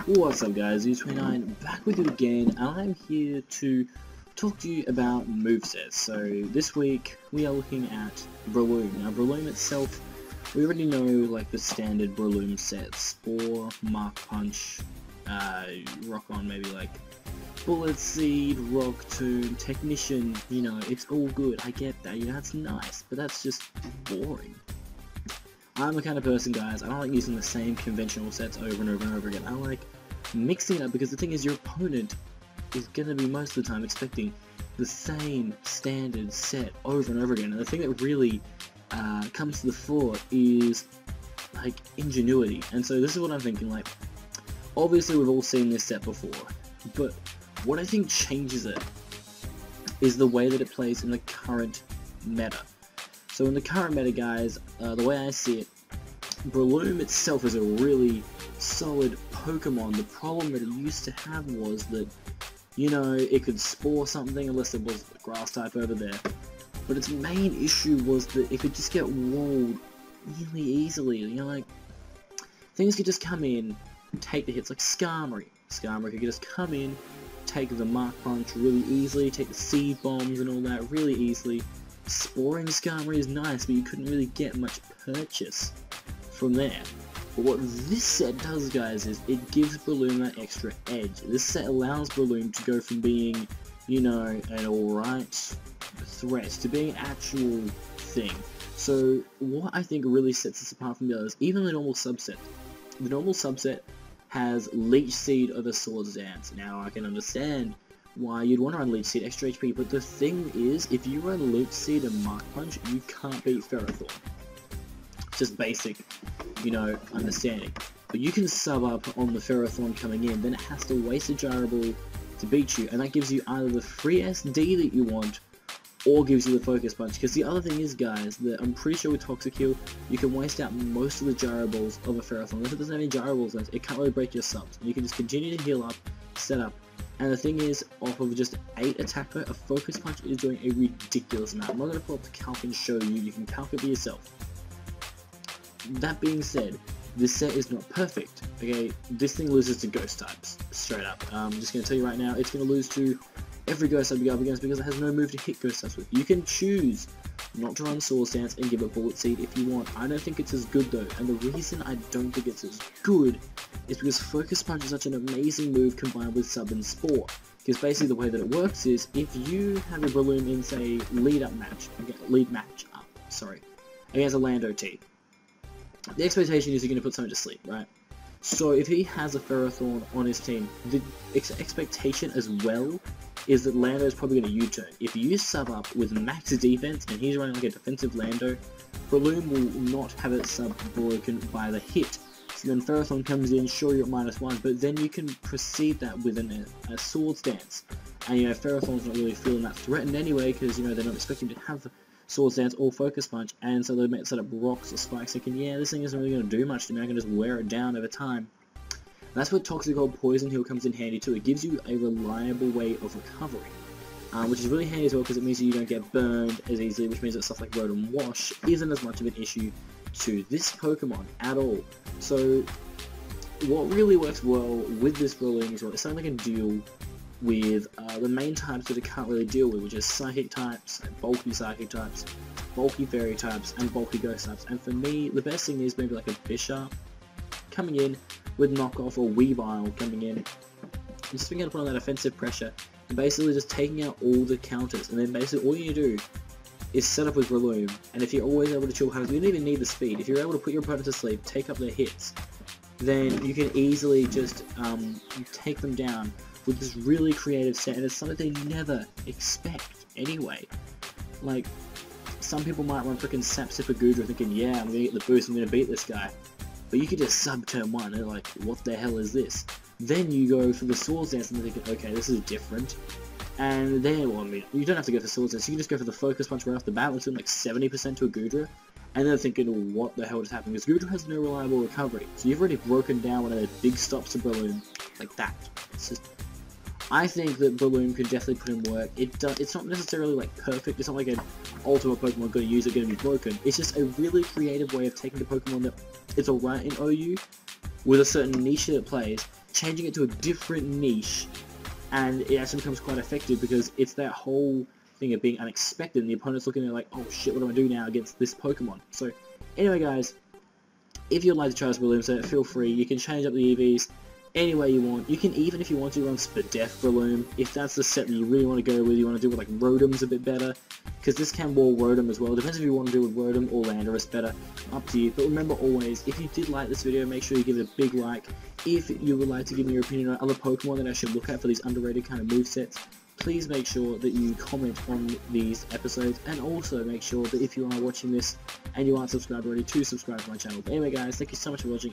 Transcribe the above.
What's up guys, U29 back with you again, and I'm here to talk to you about movesets. So this week we are looking at Breloom. Now Breloom itself, we already know like the standard Breloom sets, or Mark Punch, Rock On, maybe like Bullet Seed, Rock Tomb, Technician, you know, it's all good, I get that, you know, that's nice, but that's just boring. I'm the kind of person, guys, I don't like using the same conventional sets over and over and over again. I like mixing it up, because the thing is, your opponent is going to be most of the time expecting the same standard set over and over again, and the thing that really comes to the fore is like ingenuity. And so this is what I'm thinking, like, obviously we've all seen this set before, but what I think changes it is the way that it plays in the current meta. So in the current meta, guys, the way I see it, Breloom itself is a really solid Pokemon. The problem that it used to have was that, you know, it could spore something unless it was a grass type over there. But its main issue was that it could just get walled really easily. You know, like, things could just come in, take the hits, like Skarmory. Skarmory could just come in, take the Mark Punch really easily, take the Seed Bombs and all that really easily. Sporing Skarmory is nice, but you couldn't really get much purchase from there. But what this set does, guys, is it gives Breloom that extra edge. This set allows Breloom to go from being, you know, an alright threat to being an actual thing. So what I think really sets this apart from the others, even the normal subset. The normal subset has Leech Seed over Swords Dance. Now I can understand why you'd want to run Leech Seed, extra HP, but the thing is, if you run Leech Seed and Mark Punch, you can't beat Ferrothorn. Just basic, you know, understanding. But you can sub up on the Ferrothorn coming in, then it has to waste a Gyrable to beat you, and that gives you either the free SD that you want, or gives you the Focus Punch. Because the other thing is, guys, that I'm pretty sure with Toxic Heal, you can waste out most of the Gyrables of a Ferrothorn. If it doesn't have any Gyrables left, it can't really break your subs. And you can just continue to heal up, set up. And the thing is, off of just 8 attack per, a Focus Punch is doing a ridiculous amount. I'm not going to pull up the calc and show you, you can calc it for yourself. That being said, this set is not perfect, okay? This thing loses to Ghost types, straight up. I'm just going to tell you right now, it's going to lose to every Ghost type you go up against because it has no move to hit Ghost types with. You can choose not to run Swords Dance and give it Bullet Seed if you want. I don't think it's as good though, and the reason I don't think it's as good is because Focus Punch is such an amazing move combined with Sub and Spore. Because basically the way that it works is, if you have a Breloom in, say, lead match up, against a Land OT, the expectation is you're going to put something to sleep, right? So if he has a Ferrothorn on his team, the expectation as well is that Lando is probably going to U-turn. If you sub up with max defense and he's running like a defensive Lando, Breloom will not have its sub broken by the hit. So then Ferrothorn comes in, sure you're at -1, but then you can proceed that with a Swords Dance. And you know, Ferrothorn's not really feeling that threatened anyway, because you know, they're not expecting to have Swords Dance or Focus Punch, and so they might set up rocks or spikes thinking, yeah, this thing isn't really going to do much to me, I can just wear it down over time. That's where Toxic or Poison Heal comes in handy too. It gives you a reliable way of recovery, which is really handy as well, because it means that you don't get burned as easily, which means that stuff like Road and Wash isn't as much of an issue to this Pokemon at all. So what really works well with this Breloom is it's something that can deal with the main types that it can't really deal with, which is Psychic types, bulky Psychic types, bulky Fairy types, and bulky Ghost types. And for me, the best thing is maybe like a Bisharp coming in with Knockoff, or Weavile coming in, just being able to put on that offensive pressure, and basically just taking out all the counters, and then basically all you do is set up with Breloom, and if you're always able to chill counters, you don't even need the speed. If you're able to put your opponent to sleep, take up their hits, then you can easily just take them down with this really creative set, and it's something they never expect anyway. Like, some people might run freaking Sapsipper Goodra thinking, yeah, I'm gonna get the boost, I'm gonna beat this guy. But you could just sub turn 1, and they're like, what the hell is this? Then you go for the Swords Dance, and they're thinking, okay, this is different. And then, well, I mean, you don't have to go for Swords Dance, you can just go for the Focus Punch right off the bat, which is like 70% to a Goodra. And they're thinking, what the hell just happened? Because Goodra has no reliable recovery. So you've already broken down one of those big stops to Breloom, like that. It's just, I think that Breloom could definitely put in work. It's not necessarily like perfect, it's not like an ultimate Pokemon gonna use it, gonna be broken. It's just a really creative way of taking the Pokemon that is alright in OU, with a certain niche that it plays, changing it to a different niche, and it actually becomes quite effective because it's that whole thing of being unexpected, and the opponent's looking at it like, oh shit, what do I do now against this Pokemon? So, anyway guys, if you'd like to try this Breloom set, feel free. You can change up the EVs any way you want. You can even, if you want to, run Spadef Breloom. If that's the set that you really want to go with, you want to do with like Rotom's a bit better, because this can wall Rotom as well. Depends if you want to do with Rotom or Landorus better, up to you. But remember always, if you did like this video, make sure you give it a big like. If you would like to give me your opinion on other Pokemon that I should look at for these underrated kind of movesets, please make sure that you comment on these episodes, and also make sure that if you are watching this and you aren't subscribed already, to subscribe to my channel. But anyway guys, thank you so much for watching.